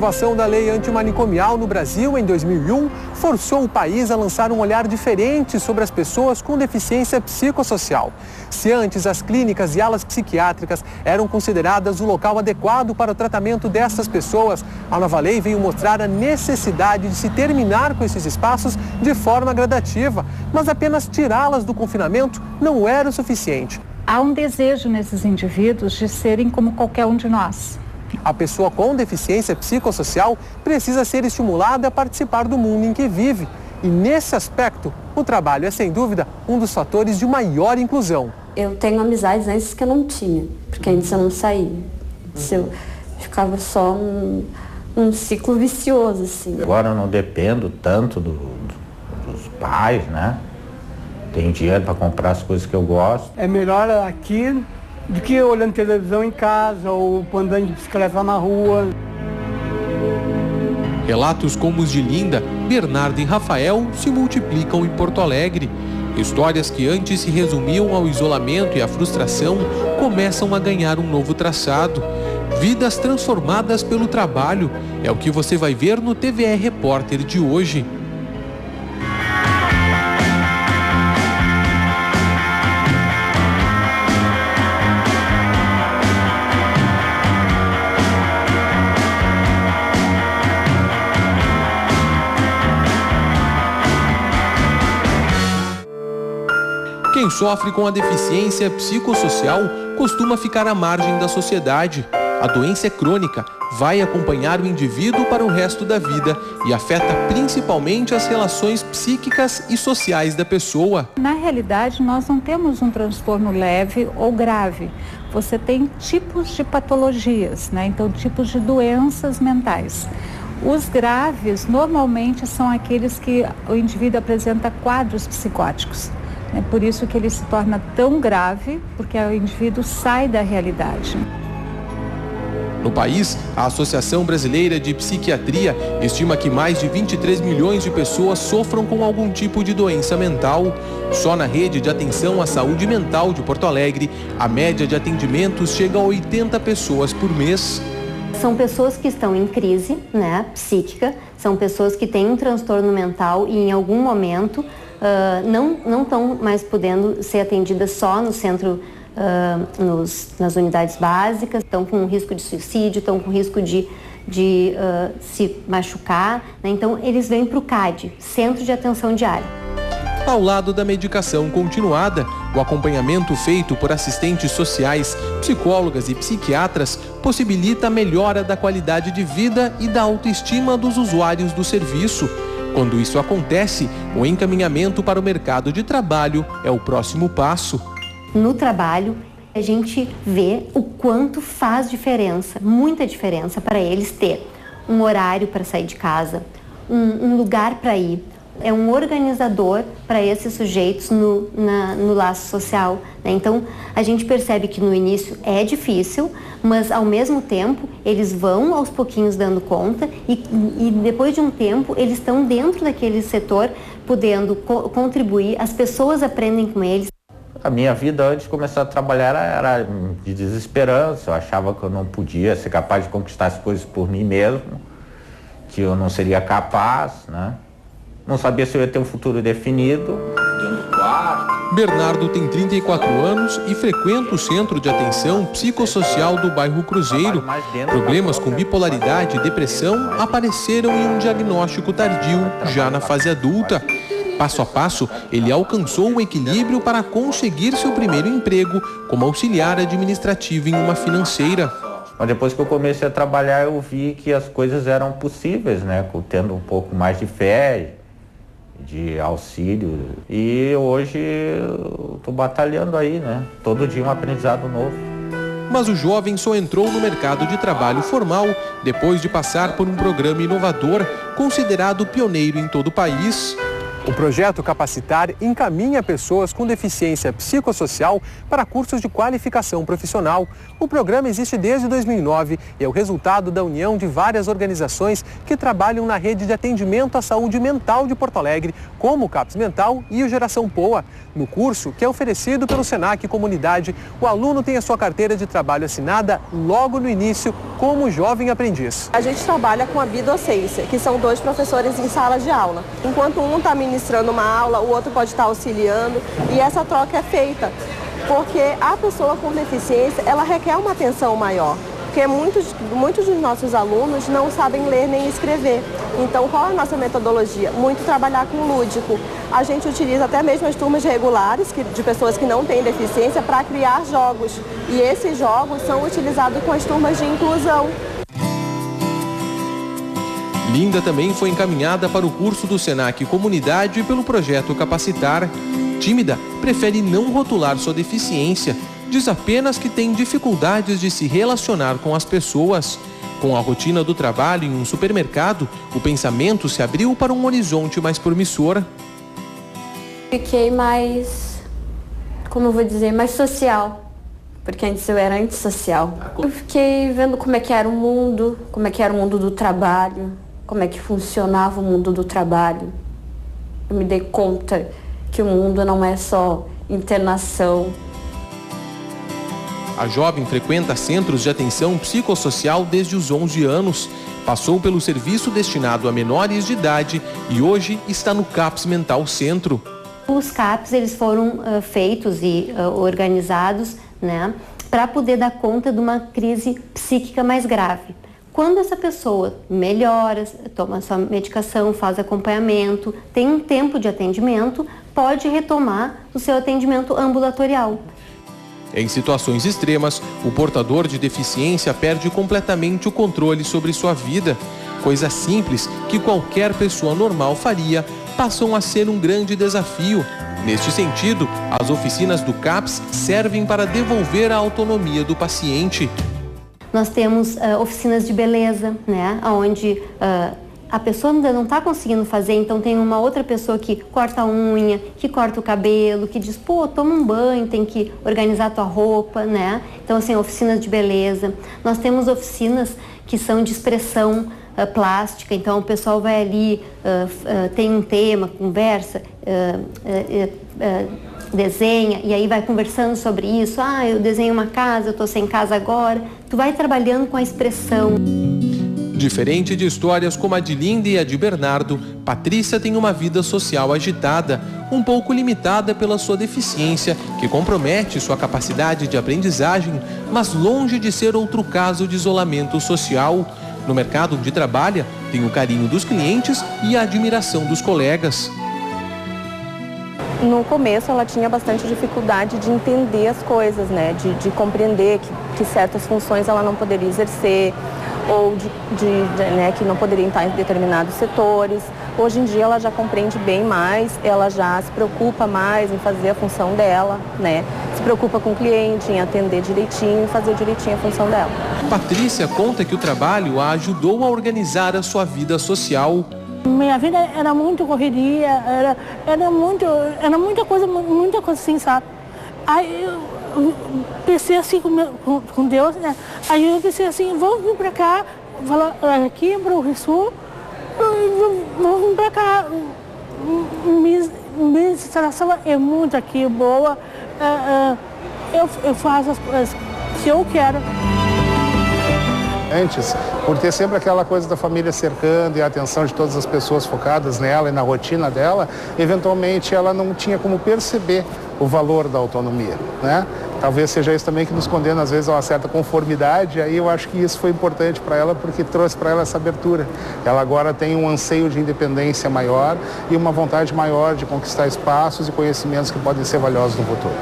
aprovação da lei antimanicomial no Brasil em 2001 forçou o país a lançar um olhar diferente sobre as pessoas com deficiência psicossocial. Se antes as clínicas e alas psiquiátricas eram consideradas o local adequado para o tratamento dessas pessoas, a nova lei veio mostrar a necessidade de se terminar com esses espaços de forma gradativa, mas apenas tirá-las do confinamento não era o suficiente. Há um desejo nesses indivíduos de serem como qualquer um de nós. A pessoa com deficiência psicossocial precisa ser estimulada a participar do mundo em que vive. E nesse aspecto, o trabalho é sem dúvida um dos fatores de maior inclusão. Eu tenho amizades antes que eu não tinha, porque antes eu não saía. Eu ficava só um ciclo vicioso, assim. Agora eu não dependo tanto dos pais, né? Tenho dinheiro para comprar as coisas que eu gosto. É melhor aqui do que olhando televisão em casa ou andando de bicicleta na rua. Relatos como os de Linda, Bernardo e Rafael se multiplicam em Porto Alegre. Histórias que antes se resumiam ao isolamento e à frustração começam a ganhar um novo traçado. Vidas transformadas pelo trabalho é o que você vai ver no TVE Repórter de hoje. Quem sofre com a deficiência psicossocial costuma ficar à margem da sociedade. A doença é crônica, vai acompanhar o indivíduo para o resto da vida e afeta principalmente as relações psíquicas e sociais da pessoa. Na realidade, nós não temos um transtorno leve ou grave. Você tem tipos de patologias, né? Então tipos de doenças mentais. Os graves normalmente são aqueles que o indivíduo apresenta quadros psicóticos. É por isso que ele se torna tão grave, porque o indivíduo sai da realidade. No país, a Associação Brasileira de Psiquiatria estima que mais de 23 milhões de pessoas sofram com algum tipo de doença mental. Só na rede de atenção à saúde mental de Porto Alegre, a média de atendimentos chega a 80 pessoas por mês. São pessoas que estão em crise, né, psíquica, são pessoas que têm um transtorno mental e em algum momento não estão mais podendo ser atendidas só no centro, nas unidades básicas, estão com risco de suicídio, estão com risco de se machucar, né? Então eles vêm para o CAD, Centro de Atenção Diária. Ao lado da medicação continuada, o acompanhamento feito por assistentes sociais, psicólogas e psiquiatras possibilita a melhora da qualidade de vida e da autoestima dos usuários do serviço. Quando isso acontece, o encaminhamento para o mercado de trabalho é o próximo passo. No trabalho, a gente vê o quanto faz diferença, muita diferença para eles ter um horário para sair de casa, um lugar para ir. É um organizador para esses sujeitos no laço social, né? Então, a gente percebe que no início é difícil, mas ao mesmo tempo eles vão aos pouquinhos dando conta e depois de um tempo eles estão dentro daquele setor, podendo contribuir, as pessoas aprendem com eles. A minha vida antes de começar a trabalhar era de desesperança. Eu achava que eu não podia ser capaz de conquistar as coisas por mim mesmo, que eu não seria capaz, né? Não sabia se eu ia ter um futuro definido. Bernardo tem 34 anos e frequenta o Centro de Atenção Psicossocial do bairro Cruzeiro. Problemas com bipolaridade e depressão apareceram em um diagnóstico tardio, já na fase adulta. Passo a passo, ele alcançou o equilíbrio para conseguir seu primeiro emprego como auxiliar administrativo em uma financeira. Mas depois que eu comecei a trabalhar, eu vi que as coisas eram possíveis, né? Tendo um pouco mais de fé, de auxílio. E hoje eu estou batalhando aí, né? Todo dia um aprendizado novo. Mas o jovem só entrou no mercado de trabalho formal depois de passar por um programa inovador, considerado pioneiro em todo o país. O projeto Capacitar encaminha pessoas com deficiência psicossocial para cursos de qualificação profissional. O programa existe desde 2009 e é o resultado da união de várias organizações que trabalham na rede de atendimento à saúde mental de Porto Alegre, como o CAPS Mental e o Geração Poa. No curso, que é oferecido pelo Senac Comunidade, o aluno tem a sua carteira de trabalho assinada logo no início como jovem aprendiz. A gente trabalha com a bidocência, que são 2 professores em sala de aula. Enquanto um está ministrando uma aula, o outro pode estar auxiliando e essa troca é feita porque a pessoa com deficiência, ela requer uma atenção maior. Porque muitos dos nossos alunos não sabem ler nem escrever. Então, qual é a nossa metodologia? Muito trabalhar com lúdico. A gente utiliza até mesmo as turmas regulares, de pessoas que não têm deficiência, para criar jogos. E esses jogos são utilizados com as turmas de inclusão. Linda também foi encaminhada para o curso do Senac Comunidade pelo projeto Capacitar. Tímida, prefere não rotular sua deficiência. Diz apenas que tem dificuldades de se relacionar com as pessoas. Com a rotina do trabalho em um supermercado, o pensamento se abriu para um horizonte mais promissor. Fiquei mais, como eu vou dizer, mais social, porque antes eu era antissocial. Eu fiquei vendo como é que era o mundo, como é que era o mundo do trabalho, como é que funcionava o mundo do trabalho. Eu me dei conta que o mundo não é só internação. A jovem frequenta centros de atenção psicossocial desde os 11 anos. Passou pelo serviço destinado a menores de idade e hoje está no CAPS Mental Centro. Os CAPs eles foram feitos e organizados, né, para poder dar conta de uma crise psíquica mais grave. Quando essa pessoa melhora, toma sua medicação, faz acompanhamento, tem um tempo de atendimento, pode retomar o seu atendimento ambulatorial. Em situações extremas, o portador de deficiência perde completamente o controle sobre sua vida. Coisas simples que qualquer pessoa normal faria passam a ser um grande desafio. Neste sentido, as oficinas do CAPS servem para devolver a autonomia do paciente. Nós temos oficinas de beleza, né, onde a pessoa ainda não está conseguindo fazer, então tem uma outra pessoa que corta a unha, que corta o cabelo, que diz, pô, toma um banho, tem que organizar a tua roupa, né? Então, assim, oficinas de beleza. Nós temos oficinas que são de expressão plástica, então o pessoal vai ali, tem um tema, conversa, desenha, e aí vai conversando sobre isso. Ah, eu desenho uma casa, eu estou sem casa agora. Tu vai trabalhando com a expressão. Diferente de histórias como a de Linda e a de Bernardo, Patrícia tem uma vida social agitada, um pouco limitada pela sua deficiência, que compromete sua capacidade de aprendizagem, mas longe de ser outro caso de isolamento social. No mercado onde trabalha, tem o carinho dos clientes e a admiração dos colegas. No começo ela tinha bastante dificuldade de entender as coisas, né? De compreender que certas funções ela não poderia exercer, ou né, que não poderiam estar em determinados setores. Hoje em dia ela já compreende bem mais, ela já se preocupa mais em fazer a função dela, né? Se preocupa com o cliente, em atender direitinho e fazer direitinho a função dela. Patrícia conta que o trabalho a ajudou a organizar a sua vida social. Minha vida era muito correria, era muita coisa assim, sabe? Aí eu pensei assim com Deus, né? Aí eu pensei assim, vou vir pra cá, aqui para o Rio Sul, vou vir pra cá. Minha instalação é muito aqui, boa, eu faço as coisas que eu quero. Antes, por ter sempre aquela coisa da família cercando e a atenção de todas as pessoas focadas nela e na rotina dela, eventualmente ela não tinha como perceber o valor da autonomia, né? Talvez seja isso também que nos condena às vezes a uma certa conformidade, aí eu acho que isso foi importante para ela porque trouxe para ela essa abertura. Ela agora tem um anseio de independência maior e uma vontade maior de conquistar espaços e conhecimentos que podem ser valiosos no futuro.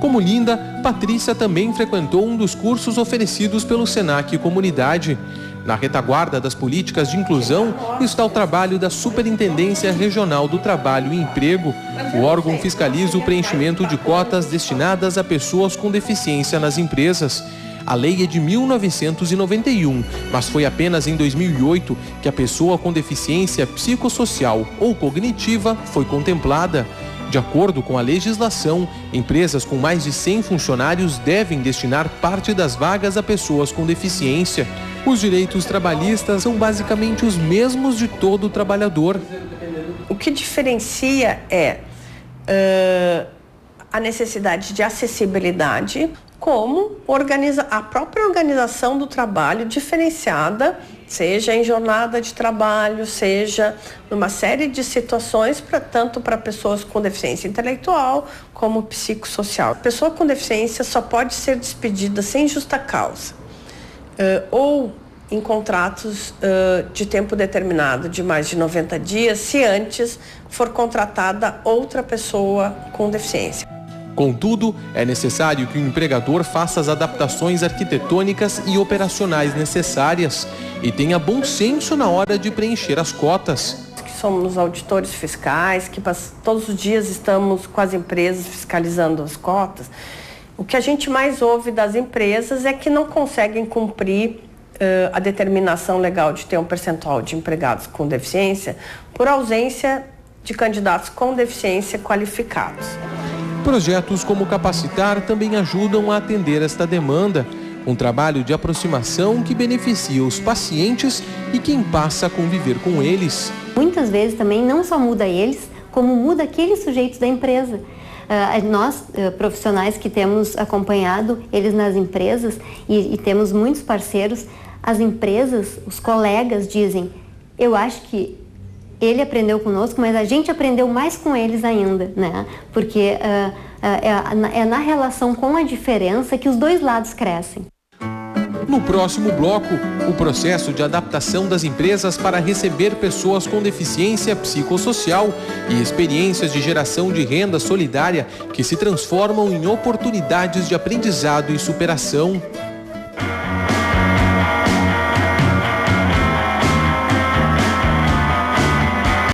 Como Linda, Patrícia também frequentou um dos cursos oferecidos pelo Senac Comunidade. Na retaguarda das políticas de inclusão está o trabalho da Superintendência Regional do Trabalho e Emprego. O órgão fiscaliza o preenchimento de cotas destinadas a pessoas com deficiência nas empresas. A lei é de 1991, mas foi apenas em 2008 que a pessoa com deficiência psicossocial ou cognitiva foi contemplada. De acordo com a legislação, empresas com mais de 100 funcionários devem destinar parte das vagas a pessoas com deficiência. Os direitos trabalhistas são basicamente os mesmos de todo trabalhador. O que diferencia é a necessidade de acessibilidade, como a própria organização do trabalho diferenciada, seja em jornada de trabalho, seja numa série de situações, tanto para pessoas com deficiência intelectual como psicossocial. A pessoa com deficiência só pode ser despedida sem justa causa, ou em contratos de tempo determinado de mais de 90 dias, se antes for contratada outra pessoa com deficiência. Contudo, é necessário que o empregador faça as adaptações arquitetônicas e operacionais necessárias e tenha bom senso na hora de preencher as cotas. Somos auditores fiscais, que todos os dias estamos com as empresas fiscalizando as cotas. O que a gente mais ouve das empresas é que não conseguem cumprir a determinação legal de ter um percentual de empregados com deficiência por ausência de candidatos com deficiência qualificados. Projetos como Capacitar também ajudam a atender esta demanda. Um trabalho de aproximação que beneficia os pacientes e quem passa a conviver com eles. Muitas vezes também não só muda eles, como muda aqueles sujeitos da empresa. Nós, profissionais que temos acompanhado eles nas empresas e temos muitos parceiros, as empresas, os colegas dizem, eu acho que ele aprendeu conosco, mas a gente aprendeu mais com eles ainda, né? Porque é na relação com a diferença que os dois lados crescem. No próximo bloco, o processo de adaptação das empresas para receber pessoas com deficiência psicossocial e experiências de geração de renda solidária que se transformam em oportunidades de aprendizado e superação.